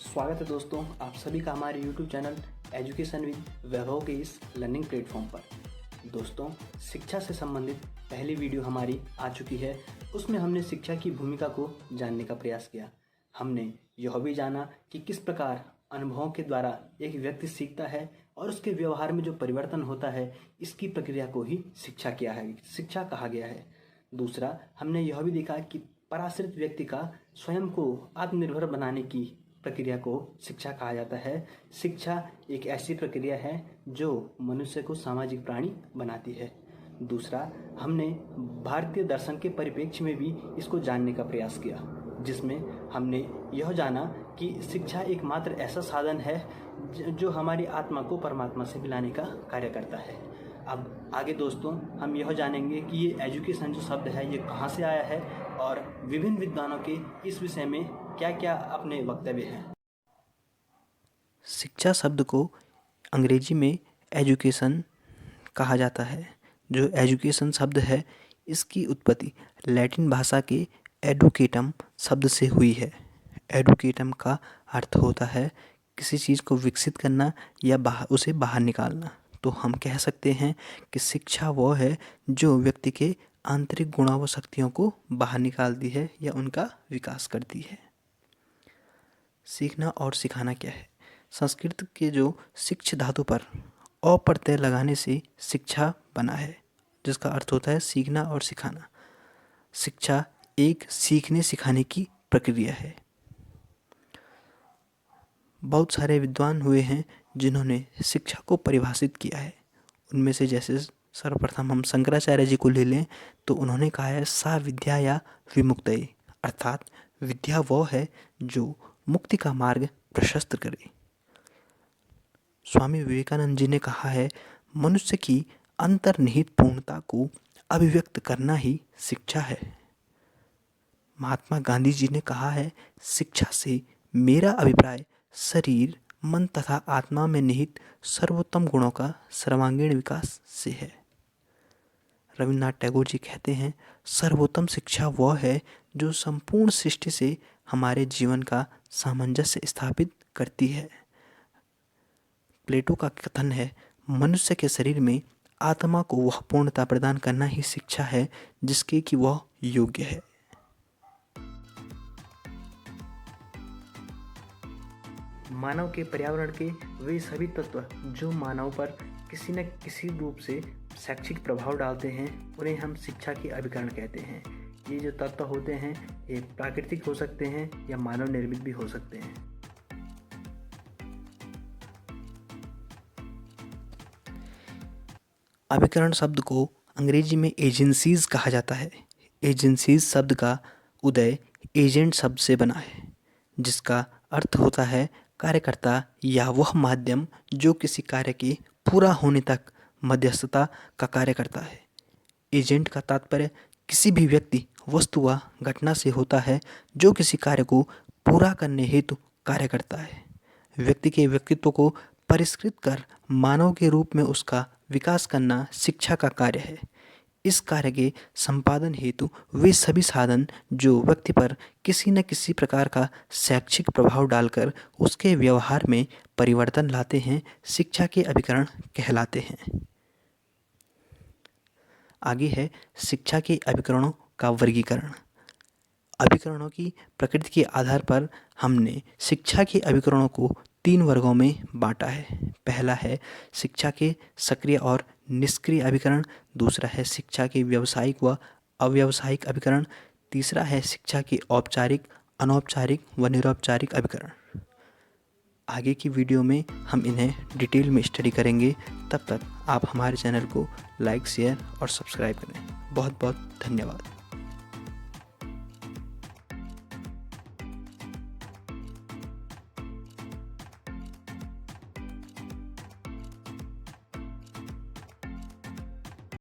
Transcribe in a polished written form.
स्वागत है दोस्तों आप सभी का हमारे YouTube चैनल एजुकेशन विद वैभव के इस लर्निंग प्लेटफॉर्म पर। दोस्तों, शिक्षा से संबंधित पहली वीडियो हमारी आ चुकी है। उसमें हमने शिक्षा की भूमिका को जानने का प्रयास किया। हमने यह भी जाना कि किस प्रकार अनुभवों के द्वारा एक व्यक्ति सीखता है और उसके व्यवहार में जो परिवर्तन होता है, इसकी प्रक्रिया को ही शिक्षा कहा गया है। दूसरा, हमने यह भी देखा कि पराश्रित व्यक्ति का स्वयं को आत्मनिर्भर बनाने की प्रक्रिया को शिक्षा कहा जाता है। शिक्षा एक ऐसी प्रक्रिया है जो मनुष्य को सामाजिक प्राणी बनाती है। दूसरा, हमने भारतीय दर्शन के परिप्रेक्ष्य में भी इसको जानने का प्रयास किया, जिसमें हमने यह जाना कि शिक्षा एकमात्र ऐसा साधन है जो हमारी आत्मा को परमात्मा से मिलाने का कार्य करता है। अब आगे दोस्तों हम यह जानेंगे कि ये एजुकेशन जो शब्द है ये कहाँ से आया है और विभिन्न विद्वानों के इस विषय में क्या क्या अपने वक्तव्य हैं। शिक्षा शब्द को अंग्रेजी में एजुकेशन कहा जाता है। जो एजुकेशन शब्द है इसकी उत्पत्ति लैटिन भाषा के एडुकेटम शब्द से हुई है। एडुकेटम का अर्थ होता है किसी चीज़ को विकसित करना या उसे बाहर निकालना। तो हम कह सकते हैं कि शिक्षा वो है जो व्यक्ति के आंतरिक गुणों व शक्तियों को बाहर निकालती है या उनका विकास करती है। सीखना और सिखाना क्या है? संस्कृत के जो शिक्ष धातु पर अ प्रत्यय लगाने से शिक्षा बना है, जिसका अर्थ होता है सीखना और सिखाना। शिक्षा एक सीखने सिखाने की प्रक्रिया है। बहुत सारे विद्वान हुए हैं जिन्होंने शिक्षा को परिभाषित किया है। उनमें से जैसे सर्वप्रथम हम शंकराचार्य जी को ले लें तो उन्होंने कहा है सा विद्या या विमुक्तये, अर्थात विद्या वो है जो मुक्ति का मार्ग प्रशस्त करे। स्वामी विवेकानंद जी ने कहा है मनुष्य की अंतर्निहित पूर्णता को अभिव्यक्त करना ही शिक्षा है। महात्मा गांधी जी ने कहा है शिक्षा से मेरा अभिप्राय शरीर, मन तथा आत्मा में निहित सर्वोत्तम गुणों का सर्वांगीण विकास से है। रविन्द्रनाथ टैगोर जी कहते हैं सर्वोत्तम शिक्षा वह है जो संपूर्ण सृष्टि से हमारे जीवन का सामंजस्य स्थापित करती है। प्लेटो का कथन है मनुष्य के शरीर में आत्मा को वह पूर्णता प्रदान करना ही शिक्षा है जिसके कि वह योग्य है। मानव के पर्यावरण के वे सभी तत्व जो मानव पर किसी न किसी रूप से शैक्षिक प्रभाव डालते हैं उन्हें हम शिक्षा के अभिकरण कहते हैं। ये जो तत्व होते हैं ये प्राकृतिक हो सकते हैं या मानव निर्मित भी हो सकते हैं। अभिकरण शब्द को अंग्रेजी में एजेंसीज कहा जाता है। एजेंसीज शब्द का उदय एजेंट शब्द से बना है, जिसका अर्थ होता है कार्यकर्ता या वह माध्यम जो किसी कार्य के पूरा होने तक मध्यस्थता का कार्य करता है। एजेंट का तात्पर्य किसी भी व्यक्ति, वस्तु व घटना से होता है जो किसी कार्य को पूरा करने हेतु कार्य करता है। व्यक्ति के व्यक्तित्व को परिष्कृत कर मानव के रूप में उसका विकास करना शिक्षा का कार्य है। इस कार्य के संपादन हेतु वे सभी साधन जो व्यक्ति पर किसी न किसी प्रकार का शैक्षिक प्रभाव डालकर उसके व्यवहार में परिवर्तन लाते हैं शिक्षा के अभिकरण कहलाते हैं। आगे है शिक्षा के अभिकरणों का वर्गीकरण। अभिकरणों की प्रकृति के आधार पर हमने शिक्षा के अभिकरणों को 3 वर्गों में बांटा है। पहला है शिक्षा के सक्रिय और निष्क्रिय अभिकरण, दूसरा है शिक्षा के व्यावसायिक व अव्यावसायिक अभिकरण, तीसरा है शिक्षा के औपचारिक, अनौपचारिक व निरौपचारिक अभिकरण। आगे की वीडियो में हम इन्हें डिटेल में स्टडी करेंगे। तब तक आप हमारे चैनल को लाइक, शेयर और सब्सक्राइब करें। बहुत बहुत धन्यवाद।